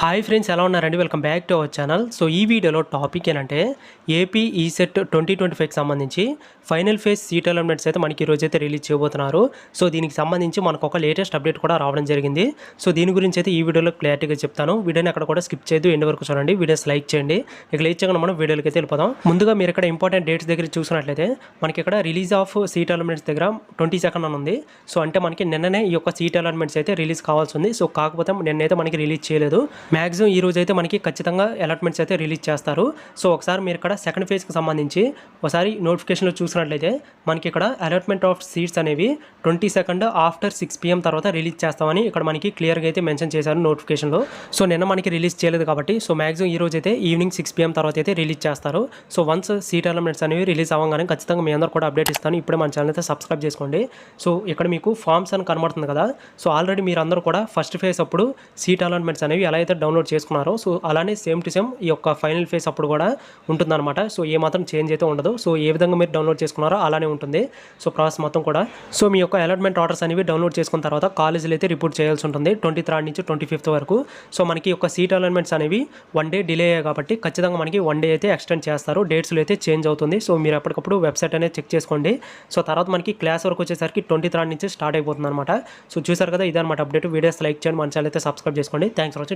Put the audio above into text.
Hi friends, ఎలా ఉన్నారండి? Welcome back to our channel. So ఈ వీడియోలో టాపిక్ ఏంటంటే ఏపీ ఈసెట్ 2025కి సంబంధించి ఫైనల్ ఫేజ్ సీట్ అలాట్మెంట్స్ అయితే మనకి ఈరోజు అయితే రిలీజ్ చేయబోతున్నారు. సో దీనికి సంబంధించి మనకు ఒక లేటెస్ట్ అప్డేట్ కూడా రావడం జరిగింది. సో దీని గురించి అయితే ఈ వీడియోలో క్లారిటీగా చెప్తాను. వీడియోని అక్కడ కూడా స్కిప్ చేయదు, ఎండ్ వరకు చూడండి. వీడియోస్ లైక్ చేయండి. ఇక లైక్ చేయకుండా మనం వీడియోకి అయితే వెళ్ళిపోదాం. ముందుగా మీరు ఇక్కడ ఇంపార్టెంట్ డేట్స్ దగ్గర చూసినట్లయితే మనకి ఇక్కడ రిలీజ్ ఆఫ్ సీట్ అలాట్మెంట్స్ దగ్గర 22nd అని ఉంది. సో అంటే మనకి నిన్ననే ఈ యొక్క సీట్ అలాట్మెంట్స్ అయితే రిలీజ్ కావాల్సి ఉంది. సో కాకపోతే నిన్నైతే మనకి రిలీజ్ చేయలేదు. మ్యాక్సిమం ఈ రోజు అయితే మనకి ఖచ్చితంగా అలాట్మెంట్స్ అయితే రిలీజ్ చేస్తారు. సో ఒకసారి మీరు ఇక్కడ సెకండ్ ఫేజ్కి సంబంధించి ఒకసారి నోటిఫికేషన్లో చూసినట్లయితే మనకి ఇక్కడ అలాట్మెంట్ ఆఫ్ సీట్స్ అనేవి 22nd ఆఫ్టర్ 6 PM తర్వాత రిలీజ్ చేస్తామని ఇక్కడ మనకి క్లియర్గా అయితే మెన్షన్ చేశారు నోటిఫికేషన్లో. సో నిన్న మనకి రిలీజ్ చేయలేదు కాబట్టి సో మ్యాక్సిమం ఈ రోజు అయితే ఈవినింగ్ 6 PM తర్వాత అయితే రిలీజ్ చేస్తారు. సో వన్స్ సీట్ అలాట్మెంట్స్ అనేవి రిలీజ్ అవ్వగానే ఖచ్చితంగా మీ అందరూ కూడా అప్డేట్ ఇస్తాను. ఇప్పుడే మన ఛానల్ అయితే సబ్స్క్రైబ్ చేసుకోండి. సో ఇక్కడ మీకు ఫామ్స్ అని కనబడుతుంది కదా. సో ఆల్రెడీ మీరు అందరూ కూడా ఫస్ట్ ఫేజ్ అప్పుడు సీట్ అలాట్మెంట్స్ అనేవి ఎలా అయితే డౌన్లోడ్ చేసుకున్నారో సో అలానే సేమ్ టు సేమ్ ఈ యొక్క ఫైనల్ ఫేజ్ అప్పుడు కూడా ఉంటుందన్నమాట. సో ఏ మాత్రం చేంజ్ అయితే ఉండదు. సో ఏ విధంగా మీరు డౌన్లోడ్ చేసుకున్నారో అలానే ఉంటుంది. సో ప్రాసెస్ మొత్తం కూడా. సో మీ యొక్క అలాట్మెంట్ ఆర్డర్స్ అనేవి డౌన్లోడ్ చేసుకున్న తర్వాత కాలేజీలు అయితే రిపోర్ట్ చేయాల్సి ఉంటుంది 23rd నుంచి 25th వరకు. సో మనకి యొక్క సీట్ అలాట్మెంట్స్ అనేవి 1 day డిలే అయ్యాయి కాబట్టి ఖచ్చితంగా మనకి 1 day అయితే ఎక్స్టెండ్ చేస్తారు. డేట్స్లో అయితే చేంజ్ అవుతుంది. సో మీరు ఎప్పటికప్పుడు వెబ్సైట్ అనేది చెక్ చేసుకోండి. సో తర్వాత మనకి క్లాస్ వరకు వచ్చేసరికి 23rd నుంచి స్టార్ట్ అయిపోతుంది అనమాట. సో చూసారు కదా, ఇదన్నమాట అప్డేట్. వీడియోస్ లైక్ చేయండి, మన ఛానల్ అయితే సబ్స్క్రైబ్ చేసుకోండి. Thanks for watching.